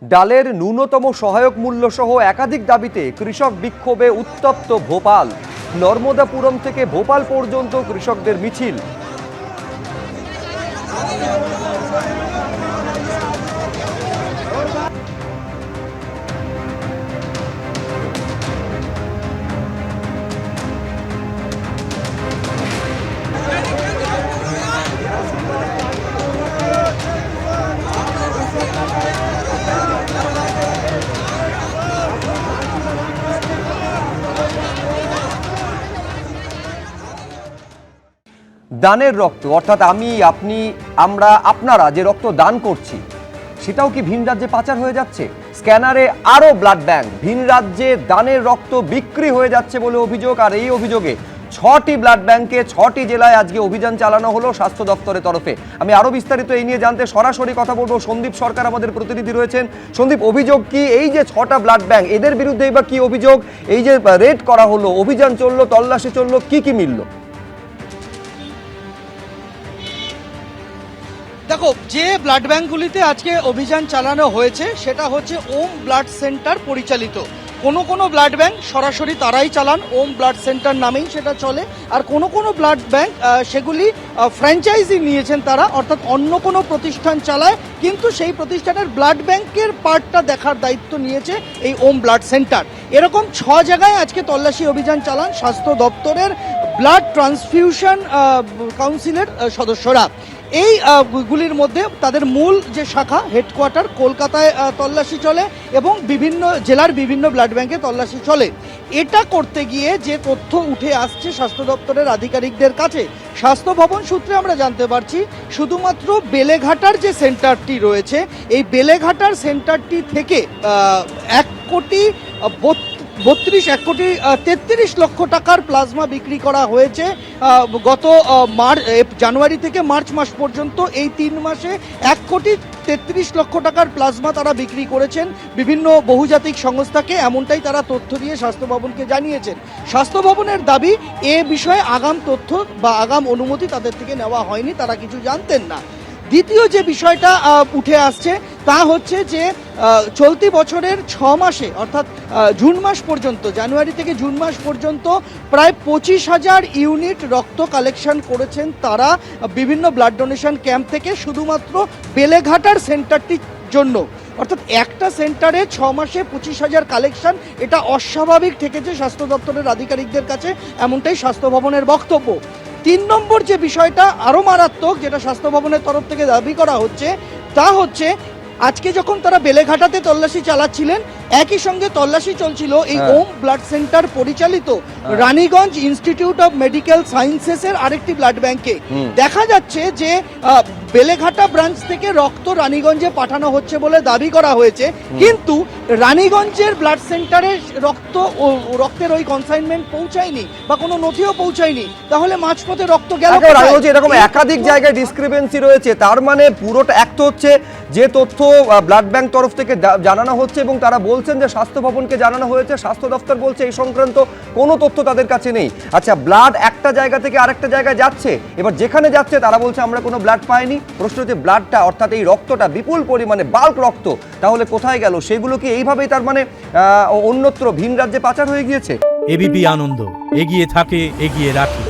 ডালের ন্যূনতম সহায়ক মূল্য সহ একাধিক দাবিতে কৃষক বিক্ষোভে উত্তপ্ত ভোপাল। নর্মদাপুরম থেকে ভোপাল পর্যন্ত কৃষকদের মিছিল। দানের রক্ত অর্থাৎ আমি, আপনি, আমরা, আপনারা যে রক্ত দান করছি সেটাও কি ভিন রাজ্যে পাচার হয়ে যাচ্ছে? স্ক্যানারে আরো ব্লাড ব্যাংক, ভিন রাজ্যে দানের রক্ত বিক্রি হয়ে যাচ্ছে বলে অভিযোগ। আর এই অভিযোগে 6টি ব্লাড ব্যাংকে 6টি জেলায় আজকে অভিযান চালানো হলো স্বাস্থ্য দপ্তরের তরফে। আমি আরো বিস্তারিত এই নিয়ে জানতে সরাসরি কথা বলবো। সন্দীপ সরকার আমাদের প্রতিনিধি রয়েছেন। সন্দীপ, অভিযোগ কি? এই যে 6টা ব্লাড ব্যাংক, এদের বিরুদ্ধেই বা কি অভিযোগ? এই যে রেড করা হলো, অভিযান চললো, তল্লাশি চললো, কি কি মিলল? দেখো, যে ব্লাড ব্যাঙ্কগুলিতে আজকে অভিযান চালানো হয়েছে সেটা হচ্ছে ওম ব্লাড সেন্টার পরিচালিত। কোনো ব্লাড ব্যাংক সরাসরি তারাই চালান, ওম ব্লাড সেন্টার নামেই সেটা চলে। আর কোনো ব্লাড ব্যাংক সেগুলি ফ্র্যাঞ্চাইজি নিয়েছেন তারা, অর্থাৎ অন্য কোনো প্রতিষ্ঠান চালায়, কিন্তু সেই প্রতিষ্ঠানের ব্লাড ব্যাংকের পার্টটা দেখার দায়িত্ব নিয়েছে এই ওম ব্লাড সেন্টার। এরকম 6 জায়গায় আজকে তল্লাশি অভিযান চালান স্বাস্থ্য দপ্তরের ব্লাড ট্রান্সফিউশন কাউন্সিলের সদস্যরা। এই গুলির মধ্যে তাদের মূল যে শাখা হেডকোয়ার্টার কলকাতায় তল্লাশি চলে এবং বিভিন্ন জেলার বিভিন্ন ব্লাড ব্যাংকে তল্লাশি চলে। এটা করতে গিয়ে যে তথ্য উঠে আসছে স্বাস্থ্য দপ্তরের আধিকারিকদের কাছে, স্বাস্থ্য ভবন সূত্রে আমরা জানতে পারছি শুধুমাত্র বেলেঘাটার যে সেন্টারটি রয়েছে, এই বেলেঘাটার সেন্টারটি থেকে 1,33 লক্ষ টাকার প্লাজমা বিক্রি করা হয়েছে গত জানুয়ারি থেকে মার্চ মাস পর্যন্ত। এই 3 মাসে 1,33 লক্ষ টাকার প্লাজমা তারা বিক্রি করেছেন বিভিন্ন বহুজাতিক সংস্থাকে, এমনটাই তারা তথ্য দিয়ে স্বাস্থ্য ভবনকে জানিয়েছেন। স্বাস্থ্য ভবনের দাবি, এ বিষয়ে আগাম তথ্য বা আগাম অনুমতি তাদের থেকে নেওয়া হয়নি, তারা কিছু জানতেন না। দ্বিতীয় যে বিষয়টা উঠে আসছে তা হচ্ছে যে চলতি বছরের 6 মাসে অর্থাৎ জুন মাস পর্যন্ত, জানুয়ারি থেকে জুন মাস পর্যন্ত প্রায় 25,000 ইউনিট রক্ত কালেকশন করেছেন তারা বিভিন্ন ব্লাড ডোনেশন ক্যাম্প থেকে, শুধুমাত্র বেলেঘাটার সেন্টারটির জন্য। অর্থাৎ একটা সেন্টারে 6 মাসে 25,000 কালেকশন, এটা অস্বাভাবিক ঠেকেছে স্বাস্থ্য দপ্তরের আধিকারিকদের কাছে, এমনটাই স্বাস্থ্য ভবনের বক্তব্য। 3 নম্বর যে বিষয়টা আরও মারাত্মক, যেটা স্বাস্থ্য ভবনের তরফ থেকে দাবি করা হচ্ছে, তা হচ্ছে আজকে যখন তারা বেলেঘাটাতে তল্লাশি চালাচ্ছিলেন, একই সঙ্গে তল্লাশি চলছিল এই ওম ব্লাড সেন্টার পরিচালিত রানীগঞ্জ ইনস্টিটিউট অফ মেডিকেল সায়েন্সেসের আরেকটি ব্লাড ব্যাংকে। দেখা যাচ্ছে যে বেলেঘাটা ব্রাঞ্চ থেকে রক্ত রানীগঞ্জে পাঠানো হচ্ছে বলে দাবি করা হয়েছে, কিন্তু রানীগঞ্জের ব্লাড সেন্টারে রক্তের ওই কনসাইনমেন্ট পৌঁছায়নি বা কোনো নথিও পৌঁছায়নি। তাহলে মাঝপথে রক্ত গেল। এরকম একাধিক জায়গায় ডিসক্রিপেন্সি রয়েছে, তার মানে পুরোটা এক তো হচ্ছে যে তথ্য ব্লাড ব্যাংক তরফ থেকে জানানো হচ্ছে এবং তারা বলছেন যে স্বাস্থ্য ভবনকে জানানো হয়েছে, স্বাস্থ্য দপ্তর বলছে এই সংক্রান্ত কোনো তথ্য তাদের কাছে নেই। আচ্ছা, ব্লাড একটা জায়গা থেকে আরেকটা জায়গায় যাচ্ছে, এবার যেখানে যাচ্ছে তারা বলছে আমরা কোনো ব্লাড পাইনি। প্রশ্ন যে ব্লাডটা অর্থাৎ এই রক্তটা বিপুল পরিমাণে বাল্ক রক্ত, তাহলে কোথায় গেল? সেগুলো কি এইভাবেই তার মানে অন্যত্র ভিন রাজ্যে পাচার হয়ে গিয়েছে? এবিপি আনন্দ এগিয়ে থাকে, এগিয়ে রাখে।